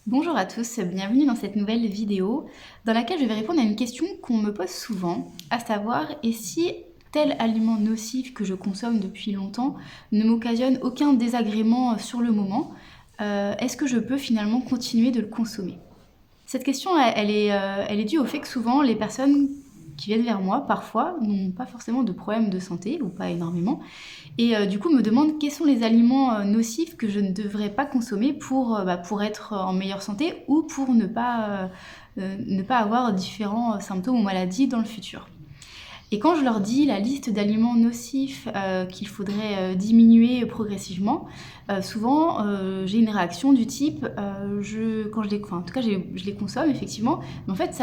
Bonjour à tous, bienvenue dans cette nouvelle vidéo dans laquelle je vais répondre à une question qu'on me pose souvent, à savoir et si tel aliment nocif que je consomme depuis longtemps ne m'occasionne aucun désagrément sur le moment, est-ce que je peux finalement continuer de le consommer? Cette question, elle est due au fait que souvent les personnes qui viennent vers moi, parfois, n'ont pas forcément de problème de santé, ou pas énormément, et du coup me demandent quels sont les aliments nocifs que je ne devrais pas consommer pour être en meilleure santé ou pour ne pas avoir différents symptômes ou maladies dans le futur. Et quand je leur dis la liste d'aliments nocifs qu'il faudrait diminuer progressivement, souvent j'ai une réaction du type en tout cas je les consomme effectivement, mais en fait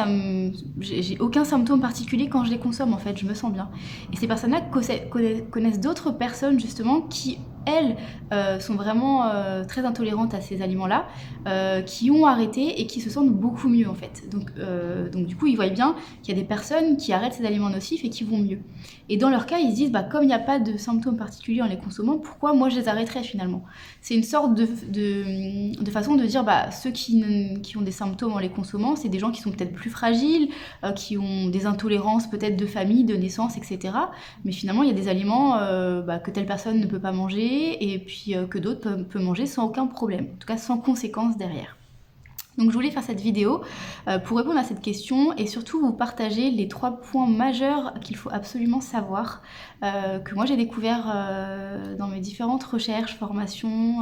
j'ai aucun symptôme particulier quand je les consomme, en fait je me sens bien. Et ces personnes-là connaissent d'autres personnes justement qui elles sont vraiment très intolérantes à ces aliments-là, qui ont arrêté et qui se sentent beaucoup mieux en fait. Donc du coup ils voient bien qu'il y a des personnes qui arrêtent ces aliments nocifs et qui vont mieux. Et dans leur cas, ils se disent, comme il n'y a pas de symptômes particuliers en les consommant, pourquoi moi je les arrêterais finalement? C'est une sorte de façon de dire, ceux qui ont des symptômes en les consommant, c'est des gens qui sont peut-être plus fragiles, qui ont des intolérances peut-être de famille, de naissance, etc. Mais finalement, il y a des aliments que telle personne ne peut pas manger et puis que d'autres peuvent manger sans aucun problème, en tout cas sans conséquences derrière. Donc je voulais faire cette vidéo pour répondre à cette question et surtout vous partager les 3 points majeurs qu'il faut absolument savoir, que moi j'ai découvert dans mes différentes recherches, formations,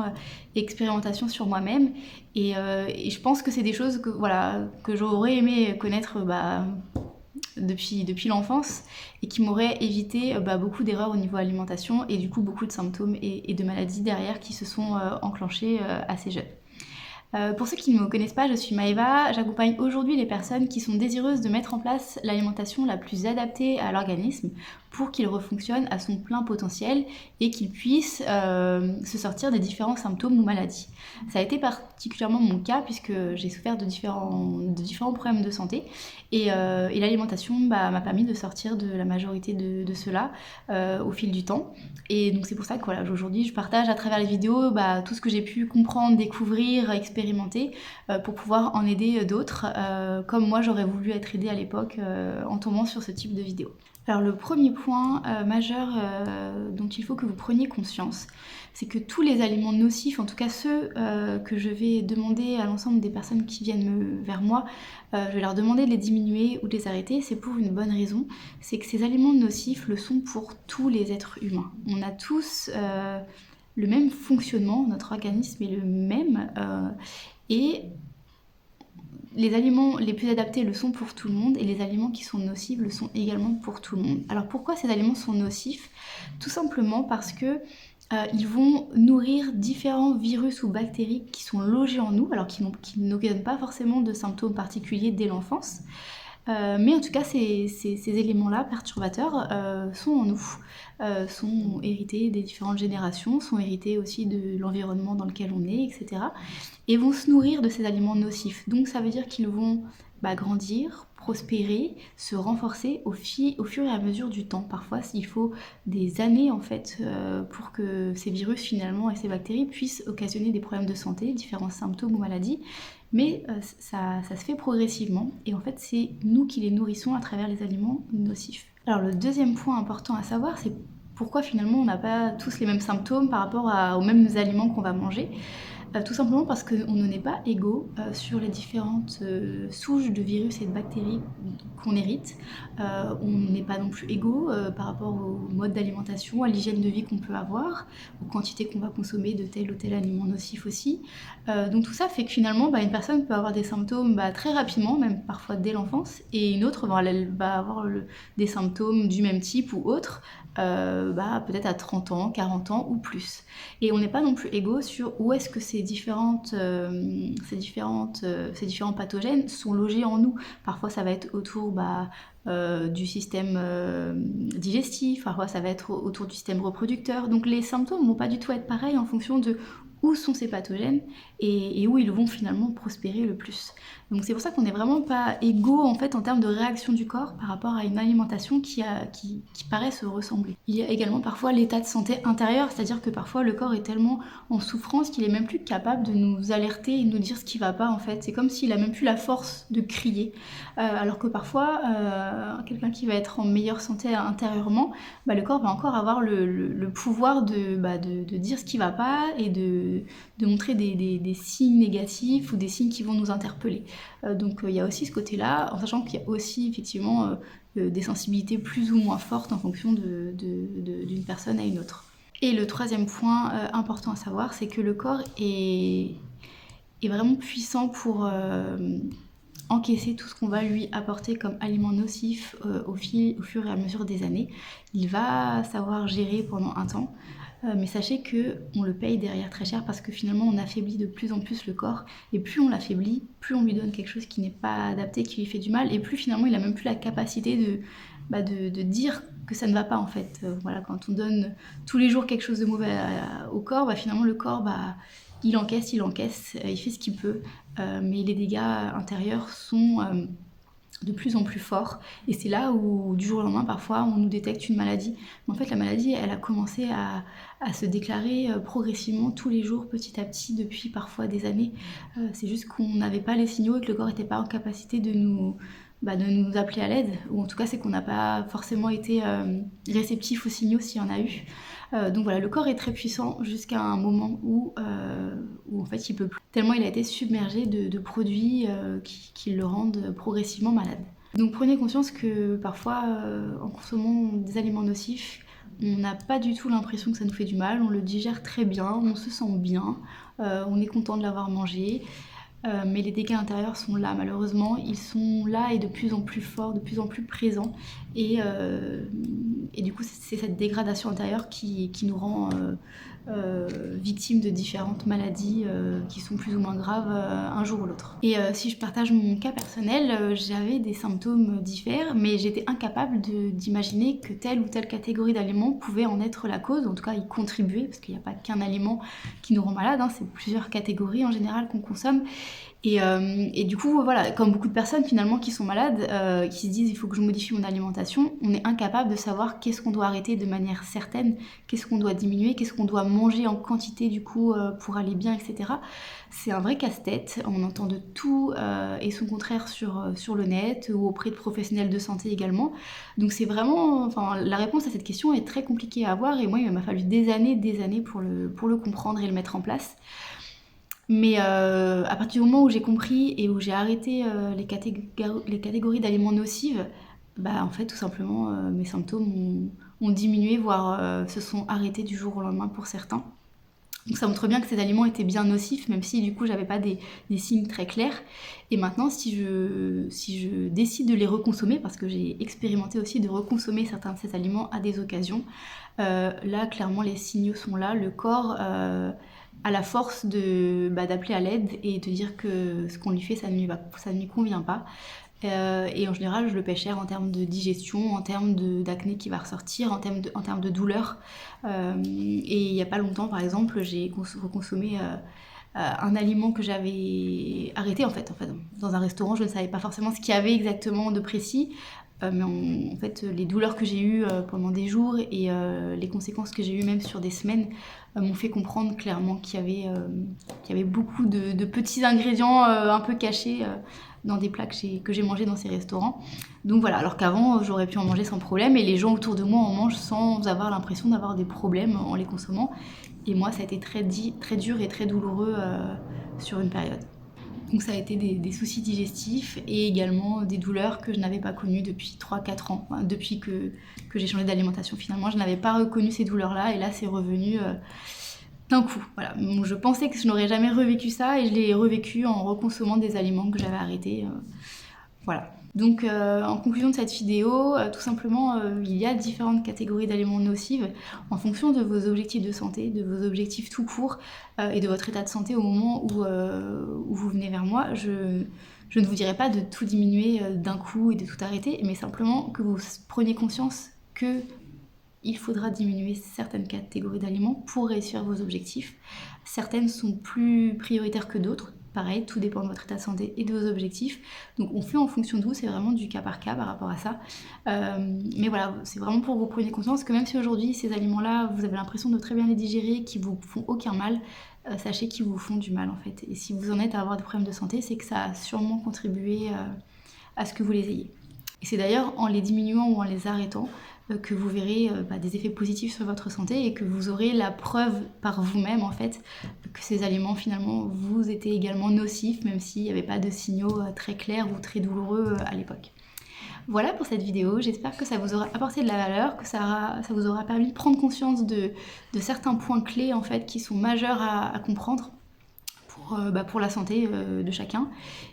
expérimentations sur moi-même. Et je pense que c'est des choses que j'aurais aimé connaître depuis l'enfance et qui m'auraient évité beaucoup d'erreurs au niveau alimentation et du coup beaucoup de symptômes et de maladies derrière qui se sont enclenchées assez jeunes. Pour ceux qui ne me connaissent pas, je suis Maëva. J'accompagne aujourd'hui les personnes qui sont désireuses de mettre en place l'alimentation la plus adaptée à l'organisme pour qu'il refonctionne à son plein potentiel et qu'il puisse se sortir des différents symptômes ou maladies. Ça a été particulièrement mon cas puisque j'ai souffert de différents problèmes de santé et l'alimentation m'a permis de sortir de la majorité de cela au fil du temps. Et donc c'est pour ça que aujourd'hui je partage à travers les vidéos tout ce que j'ai pu comprendre, découvrir, expérimenter pour pouvoir en aider d'autres, comme moi j'aurais voulu être aidée à l'époque en tombant sur ce type de vidéo. Alors le premier point majeur dont il faut que vous preniez conscience, c'est que tous les aliments nocifs, en tout cas ceux que je vais demander à l'ensemble des personnes qui viennent vers moi, je vais leur demander de les diminuer ou de les arrêter, c'est pour une bonne raison, c'est que ces aliments nocifs le sont pour tous les êtres humains. On a tous le même fonctionnement, notre organisme est le même, et les aliments les plus adaptés le sont pour tout le monde et les aliments qui sont nocifs le sont également pour tout le monde. Alors pourquoi ces aliments sont nocifs? Tout simplement parce que ils vont nourrir différents virus ou bactéries qui sont logés en nous, alors qui n'occasionnent pas forcément de symptômes particuliers dès l'enfance. Mais en tout cas, ces éléments-là perturbateurs sont en nous, sont hérités des différentes générations, sont hérités aussi de l'environnement dans lequel on est, etc. Et vont se nourrir de ces aliments nocifs. Donc ça veut dire qu'ils vont grandir, prospérer, se renforcer au fur et à mesure du temps. Parfois, il faut des années en fait pour que ces virus finalement et ces bactéries puissent occasionner des problèmes de santé, différents symptômes ou maladies. Mais ça se fait progressivement et en fait c'est nous qui les nourrissons à travers les aliments nocifs. Alors le deuxième point important à savoir, c'est pourquoi finalement on n'a pas tous les mêmes symptômes par rapport aux mêmes aliments qu'on va manger. Tout simplement parce qu'on n'est pas égaux sur les différentes souches de virus et de bactéries qu'on hérite. On n'est pas non plus égaux par rapport au mode d'alimentation, à l'hygiène de vie qu'on peut avoir, aux quantités qu'on va consommer de tel ou tel aliment nocif aussi. Donc tout ça fait que finalement une personne peut avoir des symptômes très rapidement, même parfois dès l'enfance, et une autre elle va avoir des symptômes du même type ou autre, peut-être à 30 ans, 40 ans ou plus. Et on n'est pas non plus égaux sur où est-ce que ces différents pathogènes sont logés en nous. Parfois ça va être autour du système digestif, parfois ça va être autour du système reproducteur. Donc les symptômes ne vont pas du tout être pareils en fonction de où sont ces pathogènes et où ils vont finalement prospérer le plus. Donc c'est pour ça qu'on n'est vraiment pas égaux en fait en termes de réaction du corps par rapport à une alimentation qui paraît se ressembler. Il y a également parfois l'état de santé intérieur, c'est-à-dire que parfois le corps est tellement en souffrance qu'il est même plus capable de nous alerter et de nous dire ce qui va pas en fait. C'est comme s'il a même plus la force de crier. Alors que parfois quelqu'un qui va être en meilleure santé intérieurement, le corps va encore avoir le pouvoir de dire ce qui va pas et de montrer des signes négatifs ou des signes qui vont nous interpeller. Donc il y a aussi ce côté-là, en sachant qu'il y a aussi effectivement des sensibilités plus ou moins fortes en fonction d'une personne à une autre. Et le troisième point important à savoir, c'est que le corps est vraiment puissant pour encaisser tout ce qu'on va lui apporter comme aliment nocif au fur et à mesure des années. Il va savoir gérer pendant un temps, mais sachez qu'on le paye derrière très cher parce que finalement on affaiblit de plus en plus le corps, et plus on l'affaiblit, plus on lui donne quelque chose qui n'est pas adapté, qui lui fait du mal, et plus finalement il n'a même plus la capacité de dire que ça ne va pas en fait. Voilà, quand on donne tous les jours quelque chose de mauvais au corps, finalement le corps il encaisse, il fait ce qu'il peut, mais les dégâts intérieurs sont de plus en plus forts, et c'est là où du jour au lendemain parfois on nous détecte une maladie, mais en fait la maladie elle a commencé à se déclarer progressivement tous les jours, petit à petit, depuis parfois des années. C'est juste qu'on n'avait pas les signaux et que le corps n'était pas en capacité de nous appeler à l'aide, ou en tout cas c'est qu'on n'a pas forcément été réceptif aux signaux s'il y en a eu. Donc voilà, le corps est très puissant jusqu'à un moment où en fait il peut plus, tellement il a été submergé de produits qui le rendent progressivement malade. Donc prenez conscience que parfois en consommant des aliments nocifs, on n'a pas du tout l'impression que ça nous fait du mal, on le digère très bien, on se sent bien, on est content de l'avoir mangé. Mais les dégâts intérieurs sont là, malheureusement, ils sont là et de plus en plus forts, de plus en plus présents, et du coup c'est cette dégradation intérieure qui nous rend victimes de différentes maladies qui sont plus ou moins graves un jour ou l'autre. Et si je partage mon cas personnel, j'avais des symptômes divers, mais j'étais incapable d'imaginer que telle ou telle catégorie d'aliments pouvait en être la cause, en tout cas y contribuer, parce qu'il n'y a pas qu'un aliment qui nous rend malade, c'est plusieurs catégories en général qu'on consomme. Et du coup, voilà, comme beaucoup de personnes finalement qui sont malades, qui se disent il faut que je modifie mon alimentation, on est incapable de savoir qu'est-ce qu'on doit arrêter de manière certaine, qu'est-ce qu'on doit diminuer, qu'est-ce qu'on doit manger en quantité du coup pour aller bien, etc. C'est un vrai casse-tête, on entend de tout et son contraire sur le net ou auprès de professionnels de santé également. Donc c'est vraiment, la réponse à cette question est très compliquée à avoir, et moi il m'a fallu des années pour le comprendre et le mettre en place. Mais à partir du moment où j'ai compris et où j'ai arrêté les catégories d'aliments nocives, en fait tout simplement mes symptômes ont diminué, voire se sont arrêtés du jour au lendemain pour certains. Donc ça montre bien que ces aliments étaient bien nocifs, même si du coup j'avais pas des signes très clairs. Et maintenant si je décide de les reconsommer, parce que j'ai expérimenté aussi de reconsommer certains de ces aliments à des occasions, là clairement les signaux sont là, le corps a la force d'appeler à l'aide et de dire que ce qu'on lui fait ça ne lui convient pas. Et en général je le paie cher en termes de digestion, en termes d'acné qui va ressortir, en termes de douleur. Et il n'y a pas longtemps par exemple j'ai reconsommé un aliment que j'avais arrêté en fait. Dans un restaurant je ne savais pas forcément ce qu'il y avait exactement de précis, mais en fait les douleurs que j'ai eues pendant des jours et les conséquences que j'ai eues même sur des semaines m'ont fait comprendre clairement qu'il y avait beaucoup de petits ingrédients un peu cachés dans des plats que j'ai mangés dans ces restaurants. Donc voilà, alors qu'avant j'aurais pu en manger sans problème, et les gens autour de moi en mangent sans avoir l'impression d'avoir des problèmes en les consommant. Et moi ça a été très dur et très douloureux sur une période. Donc ça a été des soucis digestifs et également des douleurs que je n'avais pas connues depuis 3-4 ans, depuis que j'ai changé d'alimentation. Finalement, je n'avais pas reconnu ces douleurs-là, et là c'est revenu d'un coup. Voilà. Donc, je pensais que je n'aurais jamais revécu ça, et je l'ai revécu en reconsommant des aliments que j'avais arrêtés. Voilà. Donc en conclusion de cette vidéo, tout simplement il y a différentes catégories d'aliments nocifs en fonction de vos objectifs de santé, de vos objectifs tout court et de votre état de santé au moment où vous venez vers moi. Je ne vous dirai pas de tout diminuer d'un coup et de tout arrêter, mais simplement que vous preniez conscience que il faudra diminuer certaines catégories d'aliments pour réussir vos objectifs. Certaines sont plus prioritaires que d'autres. Pareil, tout dépend de votre état de santé et de vos objectifs. Donc on fait en fonction de vous, c'est vraiment du cas par cas par rapport à ça. Mais voilà, c'est vraiment pour que vous preniez conscience que même si aujourd'hui ces aliments-là, vous avez l'impression de très bien les digérer, qu'ils vous font aucun mal, sachez qu'ils vous font du mal en fait. Et si vous en êtes à avoir des problèmes de santé, c'est que ça a sûrement contribué à ce que vous les ayez. Et c'est d'ailleurs en les diminuant ou en les arrêtant que vous verrez des effets positifs sur votre santé et que vous aurez la preuve par vous-même en fait que ces aliments finalement vous étaient également nocifs, même s'il n'y avait pas de signaux très clairs ou très douloureux à l'époque. Voilà pour cette vidéo, j'espère que ça vous aura apporté de la valeur, que ça vous aura permis de prendre conscience de certains points clés en fait qui sont majeurs à comprendre pour la santé de chacun.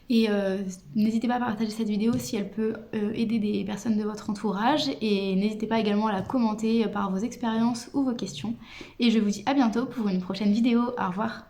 Et n'hésitez pas à partager cette vidéo si elle peut aider des personnes de votre entourage, et n'hésitez pas également à la commenter par vos expériences ou vos questions. Et je vous dis à bientôt pour une prochaine vidéo. Au revoir.